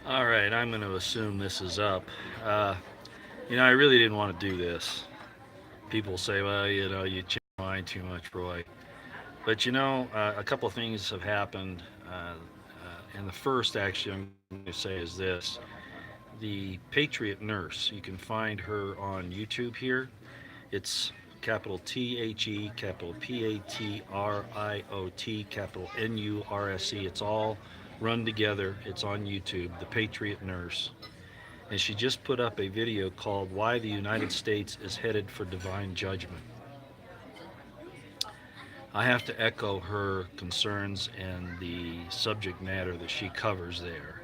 All right, I'm going to assume this is up. Uh, I really didn't want to do this. People say, well, you change your mind too much, Roy. But a couple of things have happened. And the first, actually, I'm going to say is this: the Patriot Nurse. You can find her on YouTube here. It's capital THE, capital PATRIOT, capital NURSE. It's all run together. It's on YouTube. The Patriot Nurse. And she just put up a video called Why the United States is Headed for Divine Judgment. I have to echo her concerns and the subject matter that she covers there.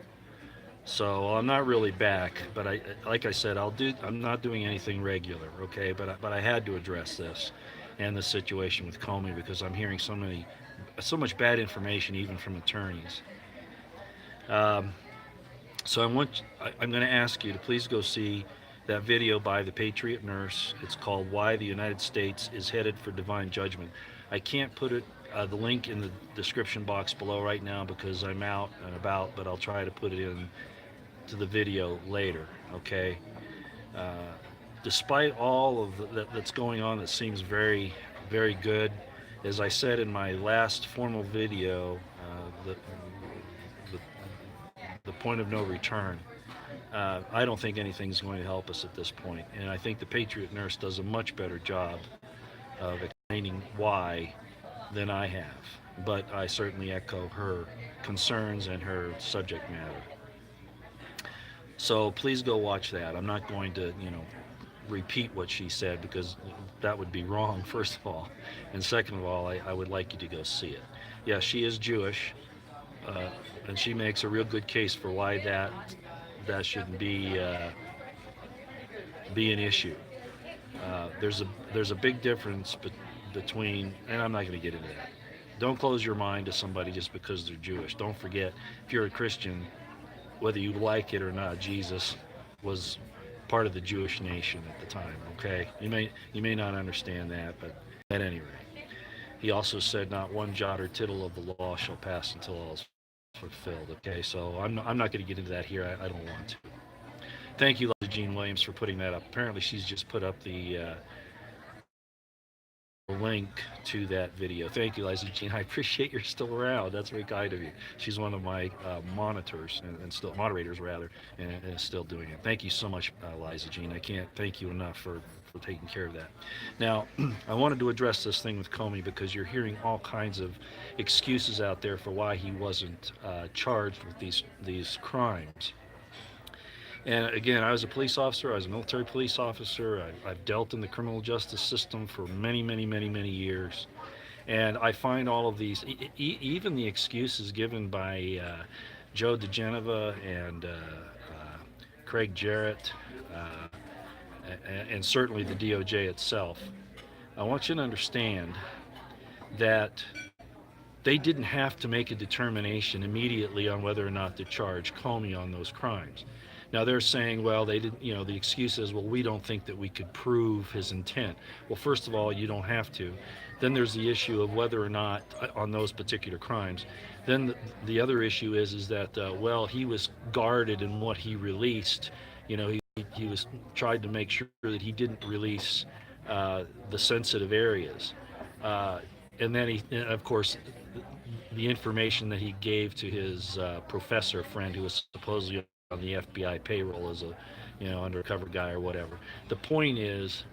So I'm not really back, but like I said, I'm not doing anything regular, okay? But I had to address this and the situation with Comey because I'm hearing so much bad information even from attorneys. Um, so I'm going to ask you to please go see that video by the Patriot Nurse. It's called "Why the United States is Headed for Divine Judgment." I can't put the link in the description box below right now because I'm out and about, but I'll try to put it in to the video later. Okay. Uh, Despite all of that's going on, that seems very, very good. As I said in my last formal video, the the point of no return. I don't think anything's going to help us at this point, and I think the Patriot Nurse does a much better job of explaining why than I have. But I certainly echo her concerns and her subject matter. So please go watch that. I'm not going to, repeat what she said because that would be wrong, first of all. And second of all, I would like you to go see it. Yeah, she is Jewish, uh, and she makes a real good case for why that shouldn't be an issue. There's a big difference between, and I'm not going to get into that. Don't close your mind to somebody just because they're Jewish. Don't forget, if you're a Christian, whether you like it or not, Jesus was part of the Jewish nation at the time. Okay, you may not understand that, but at any rate, he also said, "Not one jot or tittle of the law shall pass until all is fulfilled." Okay, so I'm not going to get into that here. I don't want to. Thank you, Liza Jean Williams, for putting that up. Apparently, she's just put up the link to that video. Thank you, Liza Jean. I appreciate you're still around. That's very kind of you. She's one of my monitors and still moderators rather, and is still doing it. Thank you so much, Liza Jean. I can't thank you enough for taking care of that. Now, I wanted to address this thing with Comey because you're hearing all kinds of excuses out there for why he wasn't charged with these crimes. And again, I was a police officer. I was a military police officer. I've dealt in the criminal justice system for many, many, many, many years. And I find all of these, even the excuses given by Joe DeGeneva and Craig Jarrett, and certainly the DOJ itself. I want you to understand that they didn't have to make a determination immediately on whether or not to charge Comey on those crimes. Now they're saying, well, they didn't, the excuse is, well, we don't think that we could prove his intent. Well, first of all, you don't have to. Then there's the issue of whether or not on those particular crimes. Then the other issue is that, well, he was guarded in what he released. He was tried to make sure that he didn't release the sensitive areas. And then and of course, the information that he gave to his professor friend who was supposedly on the FBI payroll as a, undercover guy or whatever. The point is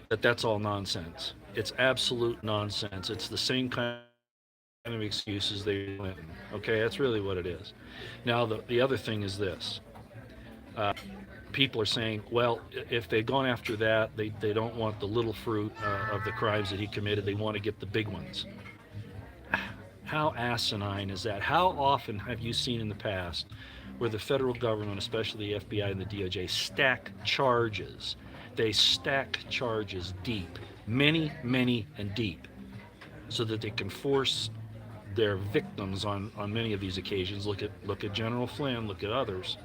that that's all nonsense. It's absolute nonsense. It's the same kind of excuses they went. Okay, that's really what it is. Now, the other thing is this. Uh, People are saying, well, if they'd gone after that, they don't want the little fruit of the crimes that he committed. They want to get the big ones. How asinine is that? How often have you seen in the past where the federal government, especially the FBI and the DOJ, stack charges? They stack charges deep, many, many, and deep, so that they can force their victims on many of these occasions. Look at General Flynn, look at others,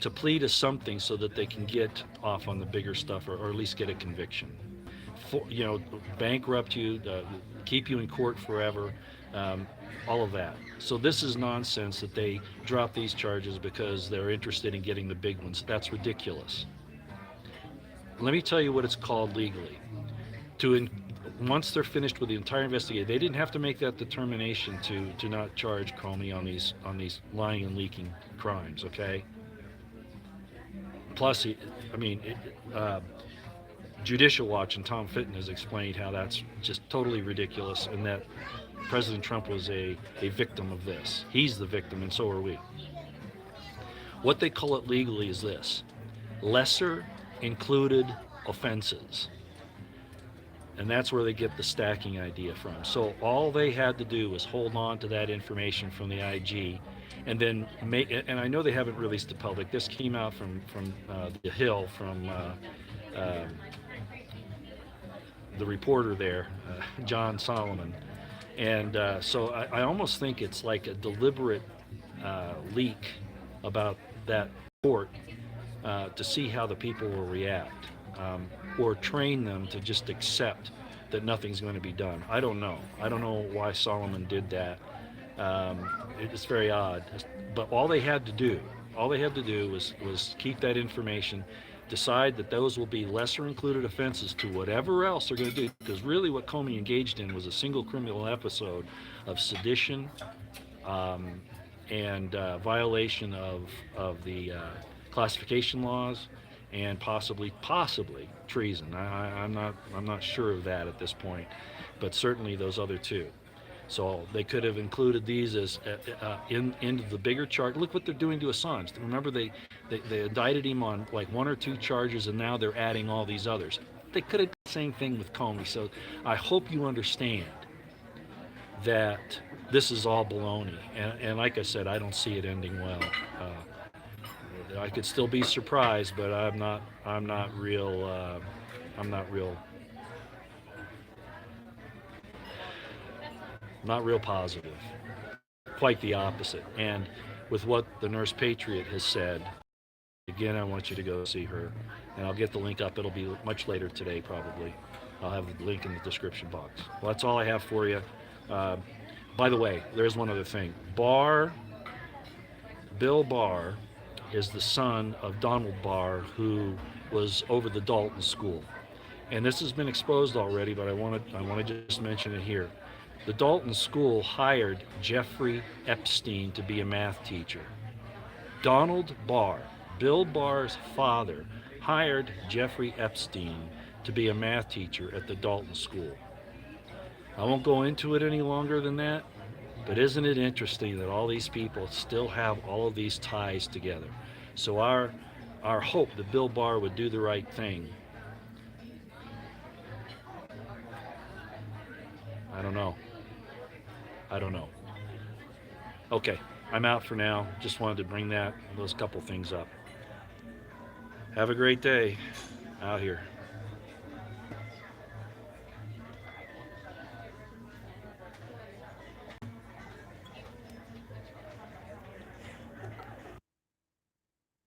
to plead as something so that they can get off on the bigger stuff, or at least get a conviction. Bankrupt you, keep you in court forever, um, all of that. So this is nonsense that they drop these charges because they're interested in getting the big ones. That's ridiculous. Let me tell you what it's called legally. To in, Once they're finished with the entire investigation, they didn't have to make that determination to not charge Comey on these lying and leaking crimes. Okay. Plus, I mean, Judicial Watch and Tom Fitton has explained how that's just totally ridiculous, and that President Trump was a victim of this. He's the victim, and so are we. What they call it legally is this: lesser included offenses. And that's where they get the stacking idea from. So all they had to do was hold on to that information from the IG, and then make. And I know they haven't released it public. This came out from the Hill, from the reporter there, John Solomon. And so I almost think it's like a deliberate leak about that report to see how the people will react, or train them to just accept that nothing's going to be done. I don't know. I don't know why Solomon did that. It's very odd. But all they had to do was keep that information, decide that those will be lesser included offenses to whatever else they're going to do. Because really what Comey engaged in was a single criminal episode of sedition, and violation of the classification laws, and possibly treason. I'm not sure of that at this point, but certainly those other two. So they could have included these as into the bigger charge. Look what they're doing to Assange. Remember, they indicted him on like one or two charges, and now they're adding all these others. They could have done the same thing with Comey. So I hope you understand that this is all baloney. And like I said, I don't see it ending well. I could still be surprised, but I'm not real positive. Quite the opposite. And with what the Nurse Patriot has said, again, I want you to go see her, and I'll get the link up. It'll be much later today, probably. I'll have the link in the description box. Well, that's all I have for you. By the way, there's one other thing. Bill Barr is the son of Donald Barr, who was over the Dalton School. And this has been exposed already, but I want to just mention it here. The Dalton School hired Jeffrey Epstein to be a math teacher. Donald Barr, Bill Barr's father, hired Jeffrey Epstein to be a math teacher at the Dalton School. I won't go into it any longer than that, but isn't it interesting that all these people still have all of these ties together? So our hope that Bill Barr would do the right thing, I don't know. Okay, I'm out for now. Just wanted to bring those couple things up. Have a great day out here.